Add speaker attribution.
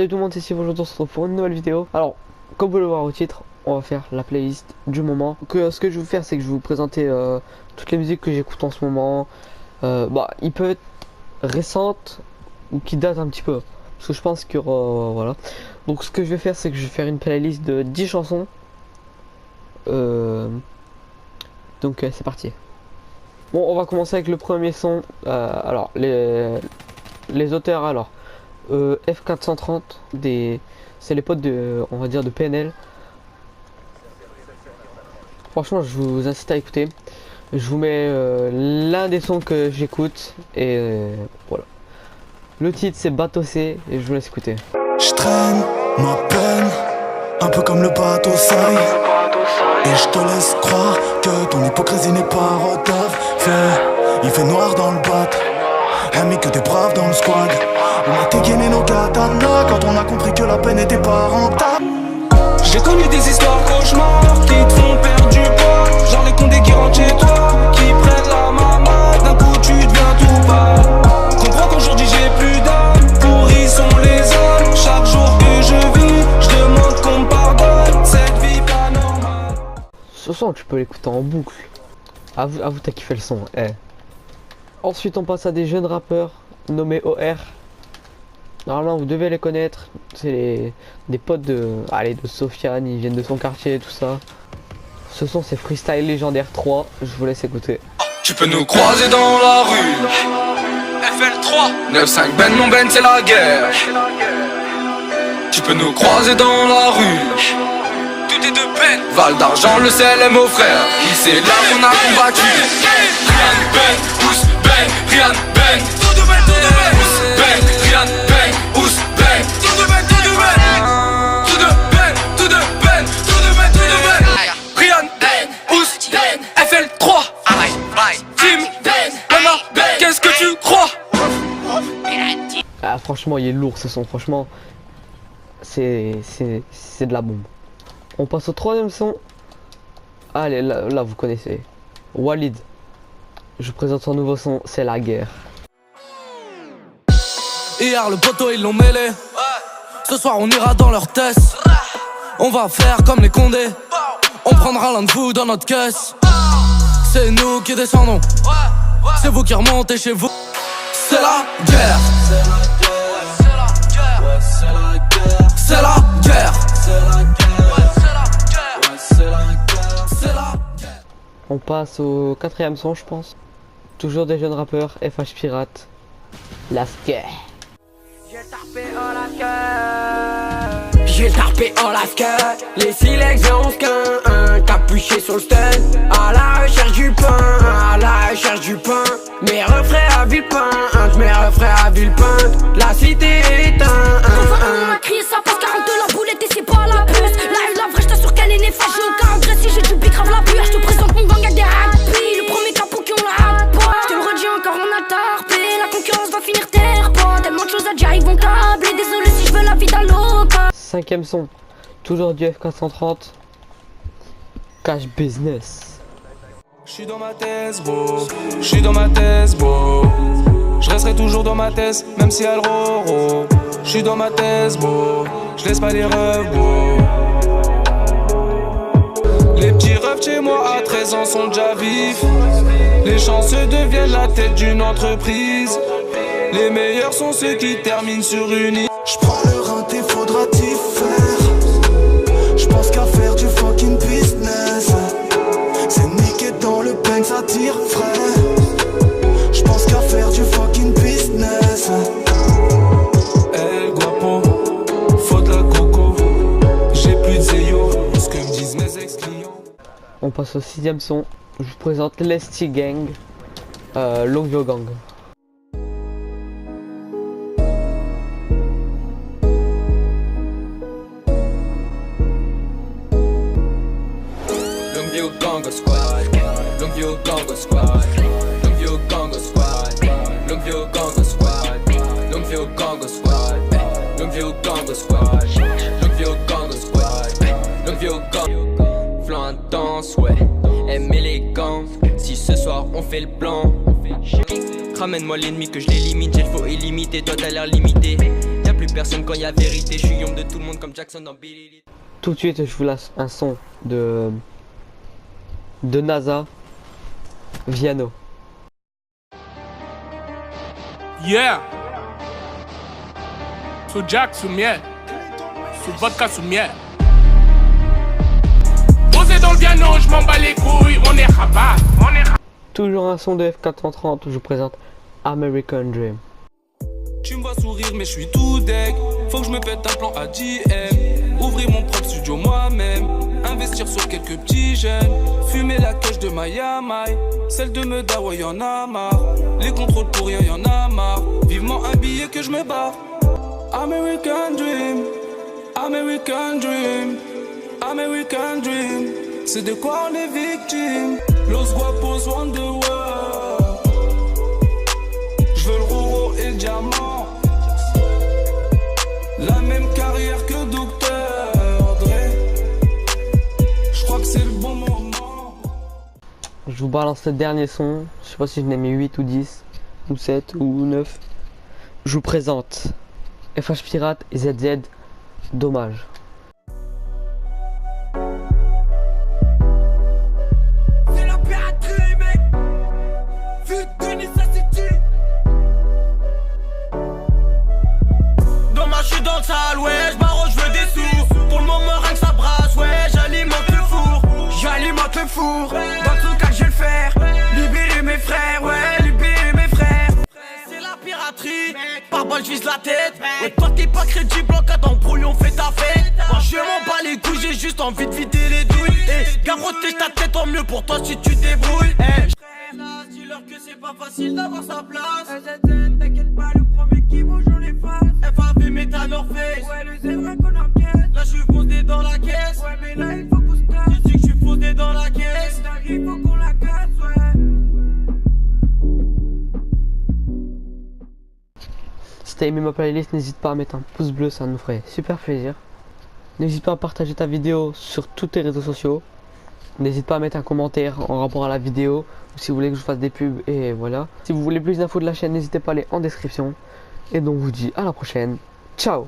Speaker 1: Salut tout le monde, c'est Steve, aujourd'hui on se retrouve pour une nouvelle vidéo. Alors, comme vous le voyez au titre, on va faire la playlist du moment. Ce que je vais faire, c'est que je vais vous présenter toutes les musiques que j'écoute en ce moment. Il peut être récentes ou qui datent un petit peu. Parce que je pense que voilà. Donc ce que je vais faire, c'est que je vais faire une playlist de 10 chansons. Donc c'est parti. Bon, on va commencer avec le premier son. Alors, les auteurs, alors. F430, c'est les potes de, on va dire, de PNL. Franchement, je vous incite à écouter. Je vous mets l'un des sons que j'écoute et voilà. Le titre c'est Bateau C et je vous laisse écouter.
Speaker 2: Je traîne ma peine, un peu comme le bateau saille. Et je te laisse croire que ton hypocrisie n'est pas retard. Il fait noir dans le bat, mais que t'es brave dans le squad. On a dégainé nos katanas quand on a compris que la peine était pas rentable.
Speaker 3: J'ai connu des histoires cauchemars qui te font perdre du poids. Genre les condés qui rentrent chez toi, qui prennent la maman. D'un coup tu deviens tout bas. Comprends qu'aujourd'hui j'ai plus d'âme, pourris sont les hommes. Chaque jour que je vis, je demande qu'on me pardonne. Cette vie pas normale.
Speaker 1: Ce son tu peux l'écouter en boucle. Avoue t'as kiffé le son, Ensuite on passe à des jeunes rappeurs nommés OR. Normalement vous devez les connaître, c'est des potes de Sofiane, ils viennent de son quartier et tout ça. Ce son c'est Freestyle Légendaire 3, je vous laisse écouter.
Speaker 3: Tu peux nous croiser dans la rue, FL3 95 Ben, mon Ben c'est la guerre. Tu peux nous croiser dans la rue, tout est de peine. Val d'Argent, le CLM mon frère, oui c'est là qu'on a combattu. Rian Ben, Ous Ben, Rian Ben, tout de Ben, Ous Ben, Rian Ben, Ous Ben, tout de Ben, tout de Ben, tout de Ben, tout de Ben, tout de Ben, tout de Ben. Rian Ben, Ous Ben, FL3, Team Ben, Mama Ben, qu'est-ce que tu crois?
Speaker 1: Ah franchement il est lourd ce son, franchement c'est de la bombe. On passe au troisième son. Allez là vous connaissez Walid. Je présente son nouveau son, c'est La Guerre.
Speaker 4: Hier le poteau ils l'ont mêlé. Ce soir on ira dans leur test. On va faire comme les condés. On prendra l'un de vous dans notre caisse. C'est nous qui descendons. C'est vous qui remontez chez vous. C'est la guerre. C'est la guerre.
Speaker 1: On passe au quatrième son je pense. Toujours des jeunes rappeurs, FH Pirate. La Guerre.
Speaker 5: J'ai tapé en lascar, les silex et 11-15, capuché sur le stand, à la recherche du pain, à la recherche du pain. Mes refrains à Villepinte, mes refrains à Villepinte, la cité est éteinte.
Speaker 6: On a crié ça parce 42 la boulette et c'est pas la puce. La vraie, je t'assure qu'elle est néfaste. J'ai aucun regret si j'ai du bicrave la pure. Je te présente mon gang avec des happy, le premier capot qui ont la happe. Je te le redis encore, on a tarpé, la concurrence va finir terre pas. Tellement de choses à dire, ils vont tabler. Désolé si je veux la vie d'un local.
Speaker 1: Cinquième son, toujours du F430. Cash Business.
Speaker 3: J'suis dans ma thèse, bro. J'suis dans ma thèse, bro. J'resterai toujours dans ma thèse, même si elle roro. J'suis dans ma thèse, bro. J'laisse pas les rêves, bro. Les petits rêves chez moi à 13 ans sont déjà vifs. Les chanceux deviennent la tête d'une entreprise. Les meilleurs sont ceux qui terminent sur une île.
Speaker 2: J'prends le rinté, faudra t'y faire. J'pense qu'à faire du fucking business. C'est niqué dans le pain, ça tire frais. J'pense qu'à faire du fucking business.
Speaker 3: El guapo, faut de la coco. J'ai plus de zéyo, ce que me disent mes ex-clients.
Speaker 1: On passe au sixième son. Je vous présente Lesty Gang. Longview Gang.
Speaker 3: Longview Gang Squad, Longview Gang Squad, Longview Gang Squad, Longview Gang Squad, Longview Gang Squad, Longview Gang Squad, Longview Gang Squad, Longview Gang. Flan intense, ouais, aime élégant. Si ce soir on fait le plan, ramène-moi l'ennemi que je l'élimine. J'ai le faux illimité, toi t'as l'air limité.
Speaker 7: Y'a plus personne quand y'a vérité. Je suis homme de tout le monde comme Jackson dans Billy Lee.
Speaker 1: Tout de suite, je vous lâche un son de NASA, Viano.
Speaker 8: Yeah. Sous Jack, sous miel. Sous vodka, sous miel. Posé dans le piano, je m'en bats les couilles, on est rabat.
Speaker 1: Toujours un son de F430, je vous présente American Dream.
Speaker 4: Tu me vois sourire mais je suis tout deg. Faut que je me pète un plan à JM. Ouvrir mon propre studio moi-même. Investir sur quelques petits jeunes. Fumer la cache de Miami. Celle de Meda, ouais y'en a marre. Les contrôles pour rien y'en a marre. Vivement un billet que je me barre. American Dream, American Dream, American Dream. C'est de quoi on est victime. Los guapos want the world. Je veux le rouleau et le diamant. La même carrière que Docteur Dre. Je crois que c'est le bon moment.
Speaker 1: Je vous balance le dernier son. Je sais pas si je n'ai mis 8 ou 10 ou 7 ou 9. Je vous présente FH Pirate et ZZ. Dommage.
Speaker 5: C'est la piraterie, mec. Vu de nécessité. Dommage, je suis dans le sale, ouais. J'barre, je veux des sous. Pour le moment, rien que ça brasse, ouais. J'alimente le four. J'alimente le four. Dans tout cas, je vais le faire. Libérer mes frères, ouais. Libérer mes frères. C'est la piraterie. Par balle, je vise la tête. Et toi, t'es pas crédible, en cas d'embrouille, on fait ta fête. Moi, je m'en bats les couilles, j'ai juste envie de vider les douilles. Et garrotter ta tête, tant mieux pour toi si tu débrouilles. Dis-leur que c'est pas facile d'avoir sa place. T'inquiète pas, le premier qui bouge, on les fasse. FAV, Métanorface. Ouais, le c'est vrai qu'on encaisse. Là, je suis foncé dans la caisse. Ouais, mais là, il faut qu'on se casse. Tu dis que je suis foncé dans la caisse. Il faut qu'on la casse, ouais.
Speaker 1: Si t'as aimé ma playlist, n'hésite pas à mettre un pouce bleu, ça nous ferait super plaisir. N'hésite pas à partager ta vidéo sur tous tes réseaux sociaux. N'hésite pas à mettre un commentaire en rapport à la vidéo ou si vous voulez que je fasse des pubs, et voilà. Si vous voulez plus d'infos de la chaîne, n'hésitez pas à aller en description. Et donc je vous dis à la prochaine. Ciao.